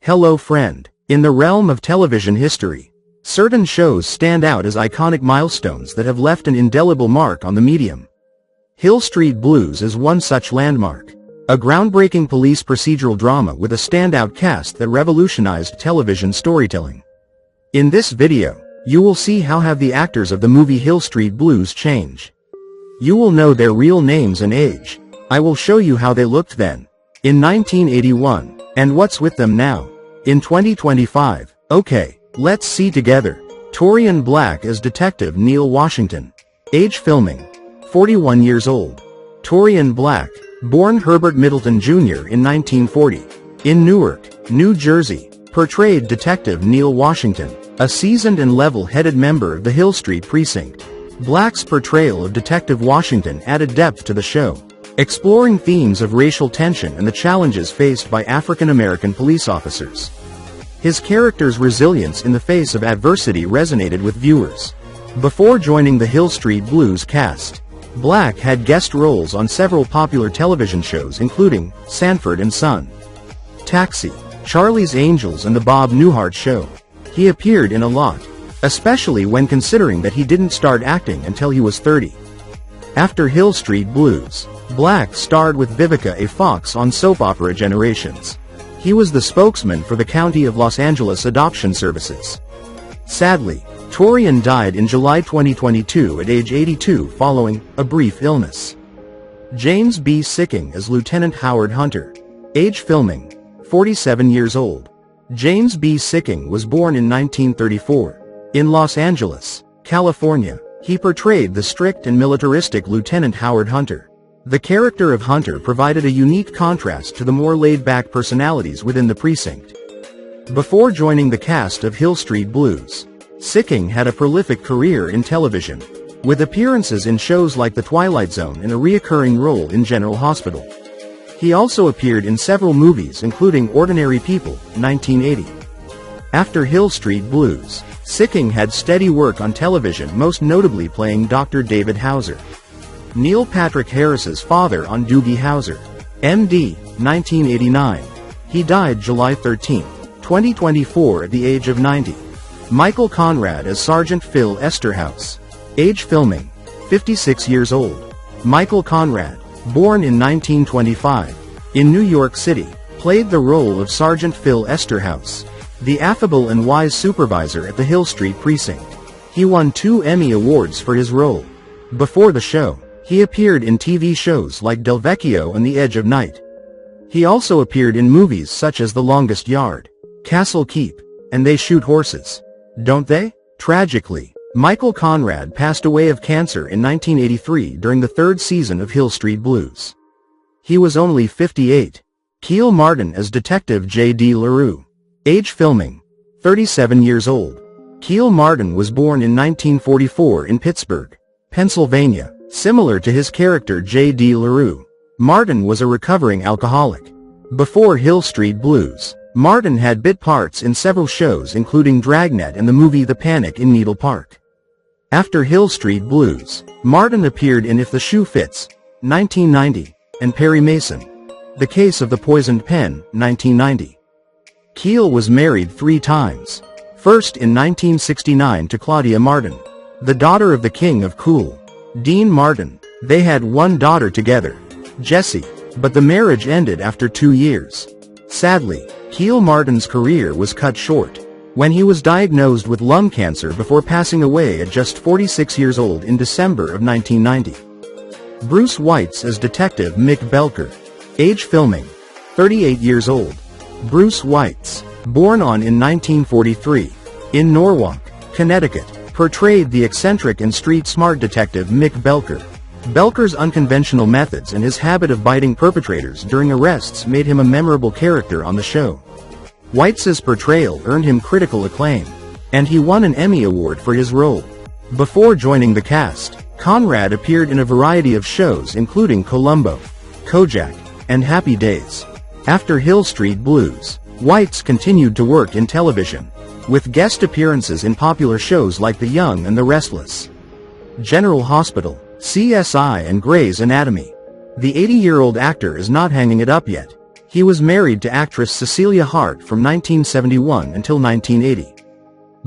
Hello friend. In the realm of television history, certain shows stand out as iconic milestones that have left an indelible mark on the medium. Hill Street Blues is one such landmark. A groundbreaking police procedural drama with a standout cast that revolutionized television storytelling. In this video, you will see how have the actors of the movie Hill Street Blues change. You will know their real names and age. I will show you how they looked then, in 1981, and what's with them now, in 2025. Okay, let's see together. Taurean Blacque as Detective Neil Washington. Age filming, 41 years old. Taurean Blacque, born Herbert Middleton Jr. in 1940, in Newark, New Jersey, portrayed Detective Neil Washington, a seasoned and level-headed member of the Hill Street precinct. Blacque's portrayal of Detective Washington added depth to the show, exploring themes of racial tension and the challenges faced by African-American police officers. His character's resilience in the face of adversity resonated with viewers. Before joining the Hill Street Blues cast, Blacque had guest roles on several popular television shows including Sanford and Son, Taxi, Charlie's Angels and The Bob Newhart Show. He appeared in a lot, especially when considering that he didn't start acting until he was 30. After Hill Street Blues, Blacque starred with Vivica A. Fox on soap opera Generations. He was the spokesman for the County of Los Angeles Adoption Services. Sadly, Taurean died in July 2022 at age 82 following a brief illness. James B. Sikking as Lieutenant Howard Hunter. Age filming, 47 years old. James B. Sikking was born in 1934. In Los Angeles, California, he portrayed the strict and militaristic Lieutenant Howard Hunter. The character of Hunter provided a unique contrast to the more laid-back personalities within the precinct. Before joining the cast of Hill Street Blues, Sikking had a prolific career in television, with appearances in shows like The Twilight Zone and a recurring role in General Hospital. He also appeared in several movies including Ordinary People, 1980. After Hill Street Blues, Sikking had steady work on television, most notably playing Dr. David Hauser, Neil Patrick Harris's father on Doogie Howser, M.D., 1989. He died July 13, 2024 at the age of 90. Michael Conrad as Sergeant Phil Esterhaus. Age filming, 56 years old. Michael Conrad, born in 1925, in New York City, played the role of Sergeant Phil Esterhaus, the affable and wise supervisor at the Hill Street precinct. He won 2 Emmy Awards for his role. Before the show, he appeared in TV shows like Del Vecchio and The Edge of Night. He also appeared in movies such as The Longest Yard, Castle Keep, and They Shoot Horses, Don't They? Tragically, Michael Conrad passed away of cancer in 1983 during the 3rd season of Hill Street Blues. He was only 58. Kiel Martin as Detective J.D. LaRue. Age filming, 37 years old. Kiel Martin was born in 1944 in Pittsburgh, Pennsylvania. Similar to his character J.D. LaRue, Martin was a recovering alcoholic. Before Hill Street Blues, Martin had bit parts in several shows including Dragnet and the movie The Panic in Needle Park. After Hill Street Blues, Martin appeared in If the Shoe Fits, 1990, and Perry Mason, The Case of the Poisoned Pen, 1990. Kiel was married 3 times. First in 1969 to Claudia Martin, the daughter of the King of Cool, Dean Martin. They had 1 daughter together, Jessie, but the marriage ended after 2 years. Sadly, Kiel Martin's career was cut short when he was diagnosed with lung cancer before passing away at just 46 years old in December of 1990. Bruce Weitz as Detective Mick Belker. Age filming, 38 years old. Bruce Weitz, born on in 1943, in Norwalk, Connecticut, portrayed the eccentric and street-smart detective Mick Belker. Belker's unconventional methods and his habit of biting perpetrators during arrests made him a memorable character on the show. Weitz's portrayal earned him critical acclaim, and he won an Emmy Award for his role. Before joining the cast, Conrad appeared in a variety of shows including Columbo, Kojak, and Happy Days. After Hill Street Blues, Weitz continued to work in television, with guest appearances in popular shows like The Young and the Restless, General Hospital, CSI and Grey's Anatomy. The 80-year-old actor is not hanging it up yet. He was married to actress Cecilia Hart from 1971 until 1980.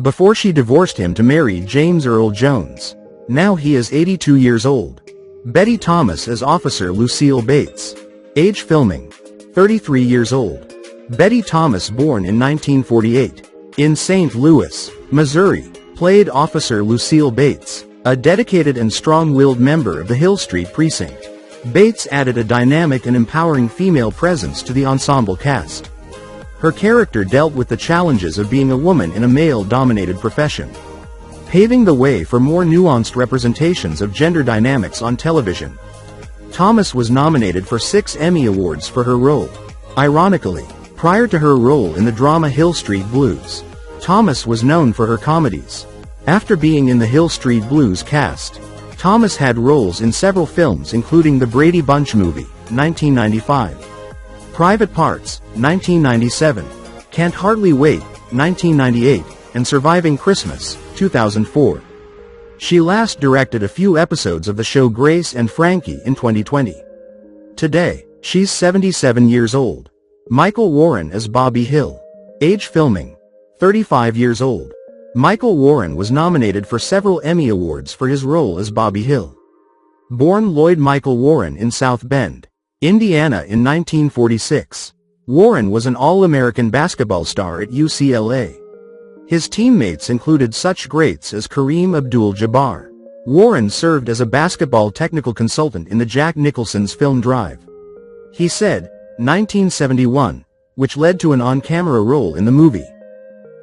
Before she divorced him to marry James Earl Jones. Now he is 82 years old. Betty Thomas as Officer Lucille Bates. Age filming. 33 years old. Betty Thomas, born in 1948. In St. Louis, Missouri, played Officer Lucille Bates, a dedicated and strong-willed member of the Hill Street Precinct. Bates added a dynamic and empowering female presence to the ensemble cast. Her character dealt with the challenges of being a woman in a male-dominated profession, paving the way for more nuanced representations of gender dynamics on television. Thomas was nominated for 6 Emmy Awards for her role. Ironically, prior to her role in the drama Hill Street Blues, Thomas was known for her comedies. After being in the Hill Street Blues cast, Thomas had roles in several films including The Brady Bunch Movie, 1995, Private Parts, 1997, Can't Hardly Wait, 1998, and Surviving Christmas, 2004. She last directed a few episodes of the show Grace and Frankie in 2020. Today, she's 77 years old. Michael Warren as Bobby Hill. Age filming. 35 years old. Michael Warren was nominated for several Emmy Awards for his role as Bobby Hill. Born Lloyd Michael Warren in South Bend, Indiana in 1946. Warren was an All-American basketball star at UCLA. His teammates included such greats as Kareem Abdul-Jabbar. Warren served as a basketball technical consultant in the Jack Nicholson's film Drive. He said, 1971, which led to an on-camera role in the movie.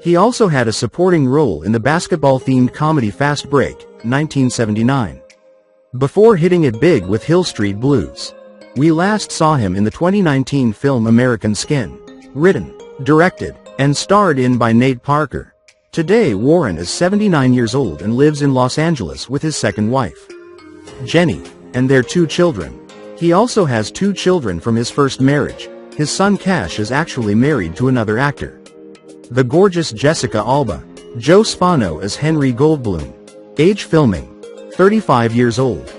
He also had a supporting role in the basketball-themed comedy Fast Break, 1979. Before hitting it big with Hill Street Blues, we last saw him in the 2019 film American Skin, written, directed, and starred in by Nate Parker. Today Warren is 79 years old and lives in Los Angeles with his second wife, Jenny, and their 2 children. He also has 2 children from his first marriage. His son Cash is actually married to another actor, the gorgeous Jessica Alba. Joe Spano as Henry Goldblum. Age filming. 35 years old.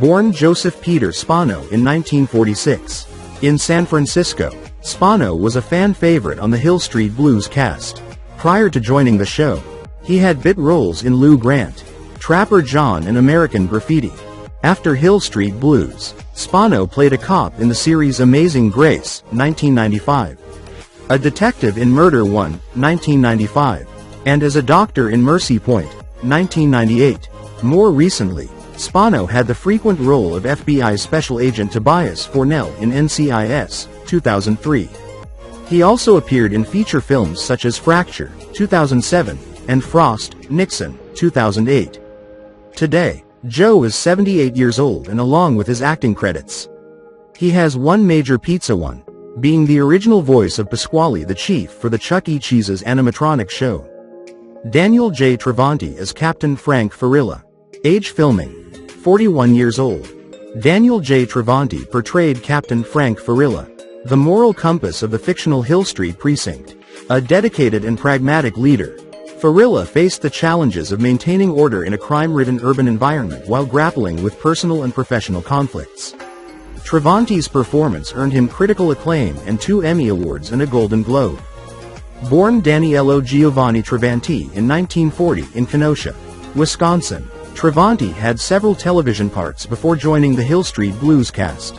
Born Joseph Peter Spano in 1946. In San Francisco, Spano was a fan favorite on the Hill Street Blues cast. Prior to joining the show, he had bit roles in Lou Grant, Trapper John and American Graffiti. After Hill Street Blues, Spano played a cop in the series Amazing Grace, 1995, a detective in Murder 1, 1995, and as a doctor in Mercy Point, 1998. More recently, Spano had the frequent role of FBI Special Agent Tobias Fornell in NCIS, 2003. He also appeared in feature films such as Fracture, 2007, and Frost, Nixon, 2008. Today, Joe is 78 years old and along with his acting credits, he has one major pizza one, being the original voice of Pasquale the Chief for the Chuck E. Cheese's animatronic show. Daniel J. Travanti as Captain Frank Farilla. Age filming. 41 years old. Daniel J. Travanti portrayed Captain Frank Farilla, the moral compass of the fictional Hill Street Precinct. A dedicated and pragmatic leader, Farilla faced the challenges of maintaining order in a crime-ridden urban environment while grappling with personal and professional conflicts. Travanti's performance earned him critical acclaim and 2 Emmy Awards and a Golden Globe. Born Daniello Giovanni Travanti in 1940 in Kenosha, Wisconsin, Travanti had several television parts before joining the Hill Street Blues cast.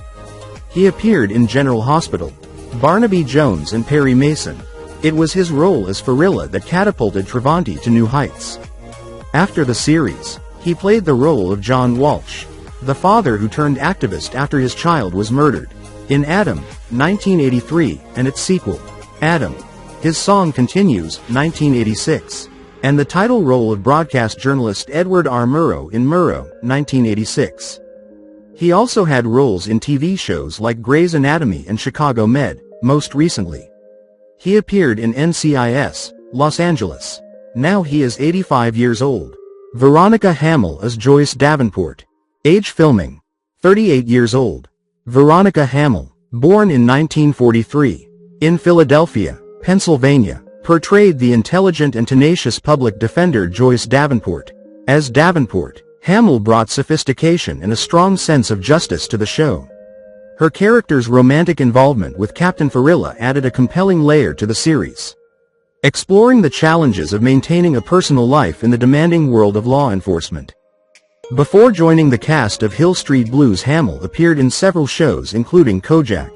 He appeared in General Hospital, Barnaby Jones and Perry Mason. It was his role as Farilla that catapulted Travanti to new heights. After the series, he played the role of John Walsh, the father who turned activist after his child was murdered, in Adam, 1983, and its sequel, Adam. His Song Continues, 1986. And the title role of broadcast journalist Edward R. Murrow in Murrow, 1986. He also had roles in TV shows like Grey's Anatomy and Chicago Med, most recently. He appeared in NCIS, Los Angeles. Now he is 85 years old. Veronica Hamel as Joyce Davenport. Age filming. 38 years old. Veronica Hamel, born in 1943, in Philadelphia, Pennsylvania, portrayed the intelligent and tenacious public defender Joyce Davenport. As Davenport, Hamel brought sophistication and a strong sense of justice to the show. Her character's romantic involvement with Captain Farilla added a compelling layer to the series, exploring the challenges of maintaining a personal life in the demanding world of law enforcement. Before joining the cast of Hill Street Blues, Hamel appeared in several shows including Kojak,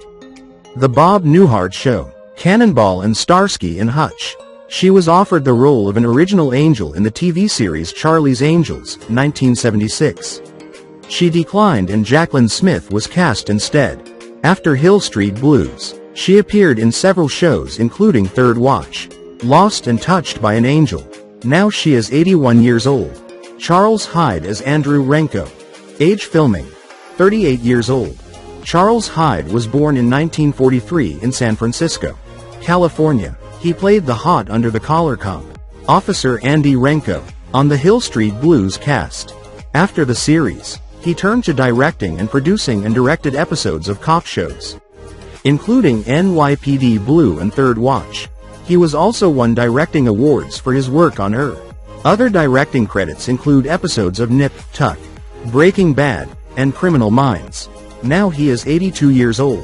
The Bob Newhart Show, Cannonball and Starsky and Hutch. She was offered the role of an original angel in the TV series Charlie's Angels, 1976. She declined and Jaclyn Smith was cast instead. After Hill Street Blues, she appeared in several shows including Third Watch, Lost and Touched by an Angel. Now she is 81 years old. Charles Hyde as Andrew Renko. Age filming, 38 years old. Charles Hyde was born in 1943 in San Francisco, California. He played the hot under-the-collar cop, Officer Andy Renko, on the Hill Street Blues cast. After the series, he turned to directing and producing and directed episodes of cop shows, including NYPD Blue and Third Watch. He was also won directing awards for his work on ER. Other directing credits include episodes of Nip Tuck, Breaking Bad, and Criminal Minds. Now he is 82 years old.